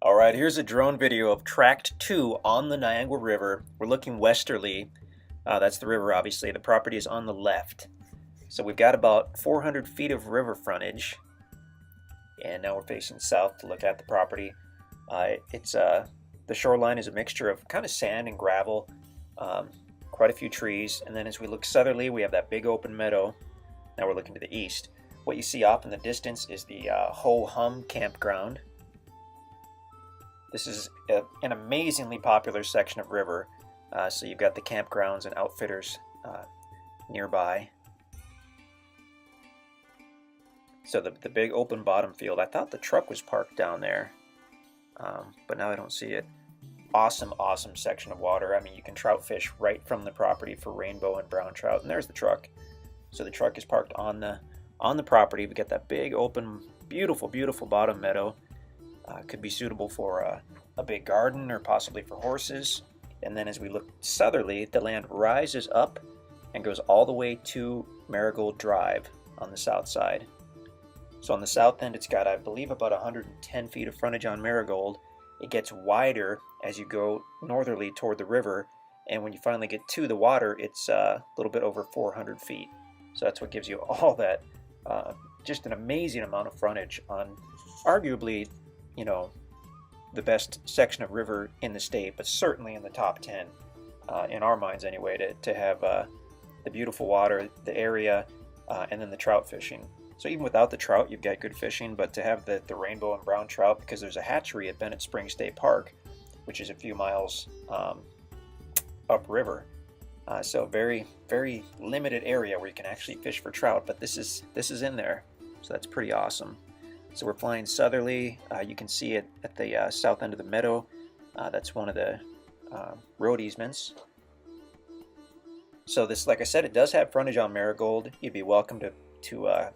Alright, here's a drone video of Tract 2 on the Niagara River. We're looking westerly. That's the river, obviously. The property is on the left. So we've got about 400 feet of river frontage. And now we're facing south to look at the property. The shoreline is a mixture of kind of sand and gravel, quite a few trees. And then as we look southerly, we have that big open meadow. Now we're looking to the east. What you see off in the distance is the Ho-Hum campground. This is an amazingly popular section of river, so you've got the campgrounds and outfitters nearby. So the big open bottom field, I thought the truck was parked down there, but now I don't see it. Awesome section of water. I mean, you can trout fish right from the property for rainbow and brown trout, and there's the truck. So the truck is parked on the property. We got that big open, beautiful bottom meadow. Could be suitable for a big garden or possibly for horses. And then as we look southerly, the land rises up and goes all the way to Marigold Drive on the south side. So on the south end, it's got, I believe, about 110 feet of frontage on Marigold. It gets wider as you go northerly toward the river, and when you finally get to the water, it's a little bit over 400 feet. So that's what gives you all that, just an amazing amount of frontage on arguably, the best section of river in the state, but certainly in the top 10 in our minds anyway, to have the beautiful water, the area, and then the trout fishing. So even without the trout, you've got good fishing, but to have the rainbow and brown trout, because there's a hatchery at Bennett Springs State Park, which is a few miles upriver. So very limited area where you can actually fish for trout, but this is in there, so that's pretty awesome. So we're flying southerly. You can see it at the south end of the meadow. That's one of the road easements. So this, like I said, it does have frontage on Marigold. You'd be welcome to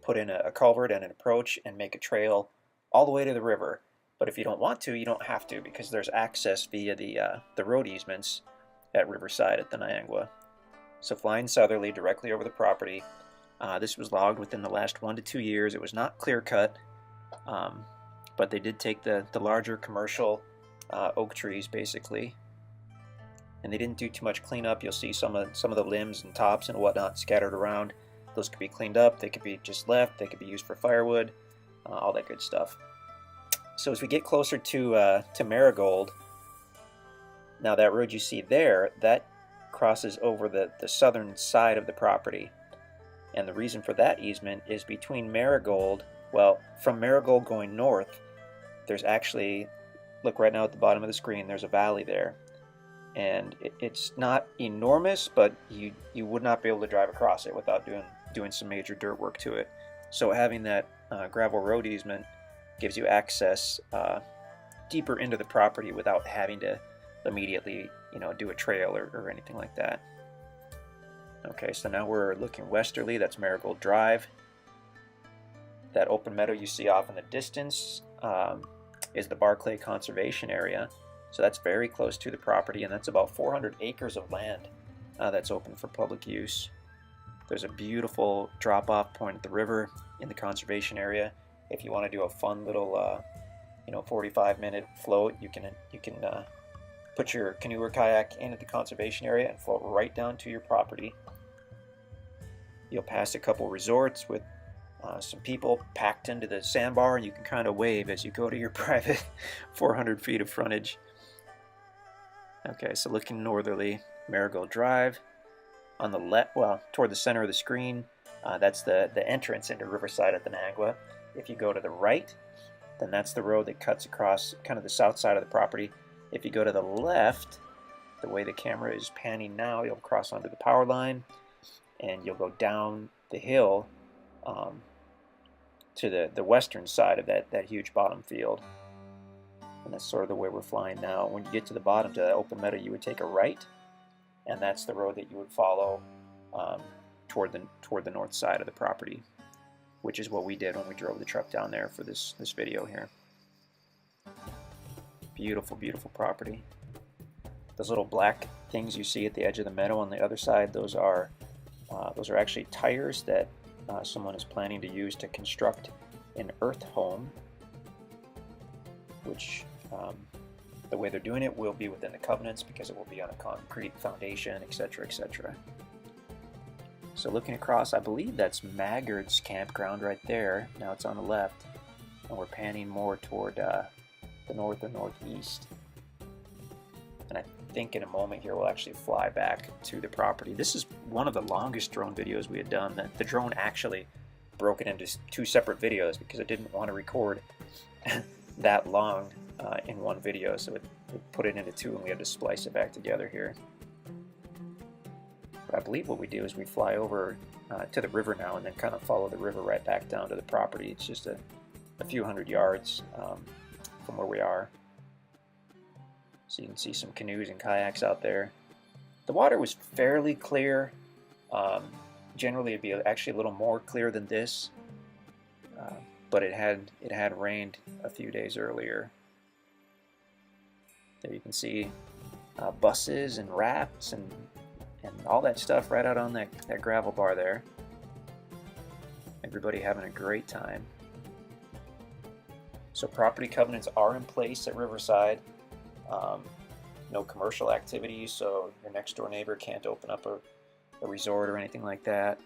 put in a culvert and an approach and make a trail all the way to the river. But if you don't want to, you don't have to, because there's access via the road easements at Riverside at the Niagara. So flying southerly directly over the property. This was logged within the last 1 to 2 years. It was not clear cut, but they did take the larger commercial oak trees basically, and they didn't do too much cleanup. You'll see some of the limbs and tops and whatnot scattered around. Those could be cleaned up. They could be just left. They could be used for firewood, all that good stuff. So as we get closer to Marigold, now that road you see there, that crosses over the southern side of the property. And the reason for that easement is between Marigold, well, from Marigold going north, there's actually, look right now at the bottom of the screen, there's a valley there. And it's not enormous, but you would not be able to drive across it without doing some major dirt work to it. So having that gravel road easement gives you access deeper into the property without having to immediately, do a trail or anything like that. Okay, so now we're looking westerly. That's Marigold Drive. That open meadow you see off in the distance is the Barclay Conservation area. So that's very close to the property, and that's about 400 acres of land that's open for public use. There's a beautiful drop-off point at the river in the conservation area. If you want to do a fun little, 45-minute float, you can put your canoe or kayak in at the conservation area and float right down to your property. You'll pass a couple resorts with some people packed into the sandbar, and you can kind of wave as you go to your private 400 feet of frontage. Okay, so looking northerly, Marigold Drive. On the left, well, toward the center of the screen, that's the entrance into Riverside at the Niagara. If you go to the right, then that's the road that cuts across kind of the south side of the property. If you go to the left, the way the camera is panning now, you'll cross onto the power line, and you'll go down the hill to the western side of that huge bottom field. And that's sort of the way we're flying now. When you get to the bottom, to that open meadow, you would take a right, and that's the road that you would follow toward the north side of the property, which is what we did when we drove the truck down there for this video here. Beautiful property. Those little black things you see at the edge of the meadow on the other side, those are actually tires that someone is planning to use to construct an earth home which the way they're doing it will be within the covenants because it will be on a concrete foundation, etc., etc. So looking across, I believe that's Maggard's campground right there. Now it's on the left, and we're panning more toward the north or northeast. And I think in a moment here we'll actually fly back to the property. This is one of the longest drone videos we had done. The drone actually broke it into 2 separate videos because it didn't want to record that long in one video, so it put it into 2 and we had to splice it back together here. But I believe what we do is we fly over to the river now and then kind of follow the river right back down to the property. It's just a few hundred yards from where we are. So you can see some canoes and kayaks out there. The water was fairly clear. Generally it'd be actually a little more clear than this, but it had rained a few days earlier. There you can see buses and rafts and all that stuff right out on that gravel bar there. Everybody having a great time. So property covenants are in place at Riverside. No commercial activities, so your next door neighbor can't open up a resort or anything like that.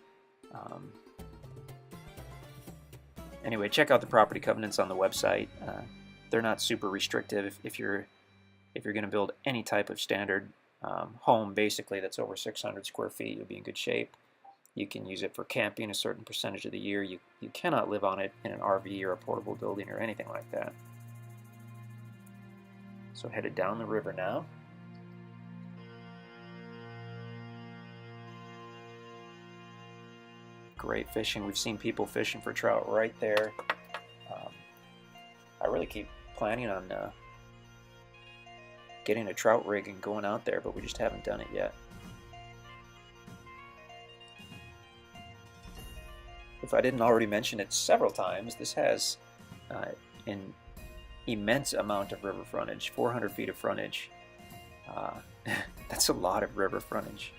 Anyway, check out the property covenants on the website. They're not super restrictive. If you're going to build any type of standard home, basically that's over 600 square feet, you'll be in good shape. You can use it for camping a certain percentage of the year. You cannot live on it in an RV or a portable building or anything like that. So headed down the river now. Great fishing. We've seen people fishing for trout right there. I really keep planning on getting a trout rig and going out there, but we just haven't done it yet. If I didn't already mention it several times, this has an immense amount of river frontage, 400 feet of frontage. That's a lot of river frontage.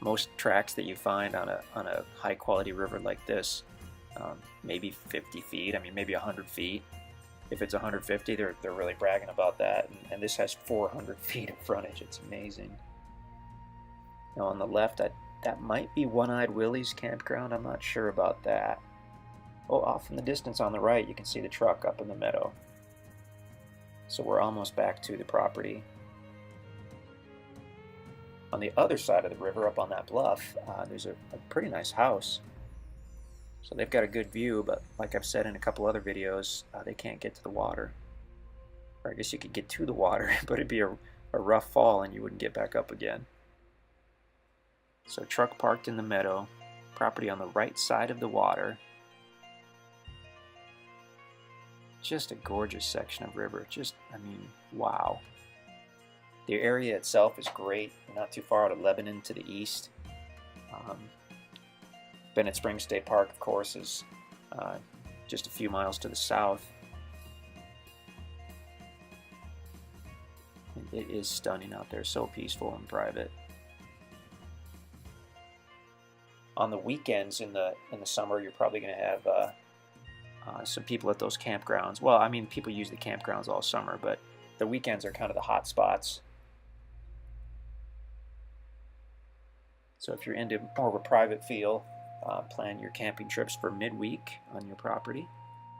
Most tracks that you find on a high quality river like this, maybe 50 feet, I mean maybe 100 feet. If it's 150, they're really bragging about that, and this has 400 feet of frontage. It's amazing. Now on the left, that might be One-Eyed Willie's campground. I'm not sure about that. Oh, off in the distance on the right, you can see the truck up in the meadow. So we're almost back to the property. On the other side of the river, up on that bluff, there's a pretty nice house. So they've got a good view, but like I've said in a couple other videos, they can't get to the water. Or I guess you could get to the water, but it'd be a rough fall and you wouldn't get back up again. So truck parked in the meadow, property on the right side of the water. Just a gorgeous section of river. Just, I mean, wow. The area itself is great. Not too far out of Lebanon to the east. Bennett Springs State Park, of course, is just a few miles to the south. And it is stunning out there, so peaceful and private. On the weekends in the summer, you're probably going to have some people at those campgrounds. Well, I mean, people use the campgrounds all summer, but the weekends are kind of the hot spots. So if you're into more of a private feel, plan your camping trips for midweek on your property.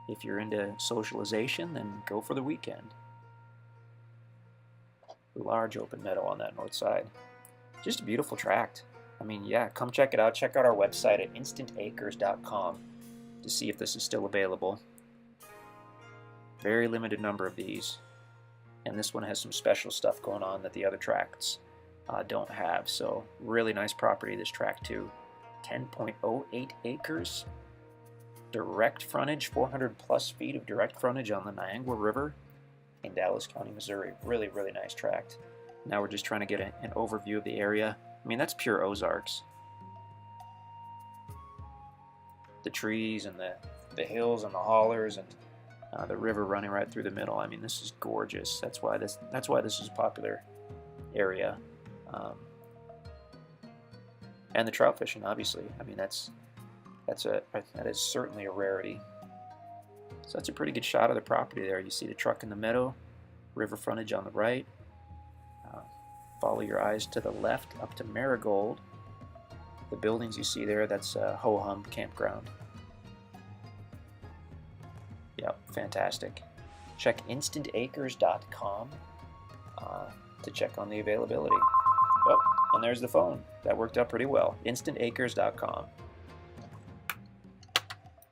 If you're into socialization, then go for the weekend. Large open meadow on that north side. Just a beautiful tract. I mean, yeah, come check it out. Check out our website at InstantAcres.com to see if this is still available. Very limited number of these. And this one has some special stuff going on that the other tracts don't have. So really nice property, this tract too. 10.08 acres. Direct frontage, 400 plus feet of direct frontage on the Niagara River in Dallas County, Missouri. Really, really nice tract. Now we're just trying to get an overview of the area. I mean, that's pure Ozarks. The trees and the hills and the hollers and the river running right through the middle. I mean, this is gorgeous. That's why this is a popular area. And the trout fishing, obviously. I mean, that is certainly a rarity. So that's a pretty good shot of the property there. You see the truck in the meadow, river frontage on the right. Uh, Follow your eyes to the left up to Marigold. The buildings you see there, that's Ho-Hum Campground. Yep, fantastic. Check InstantAcres.com to check on the availability. Oh, and there's the phone. That worked out pretty well. InstantAcres.com.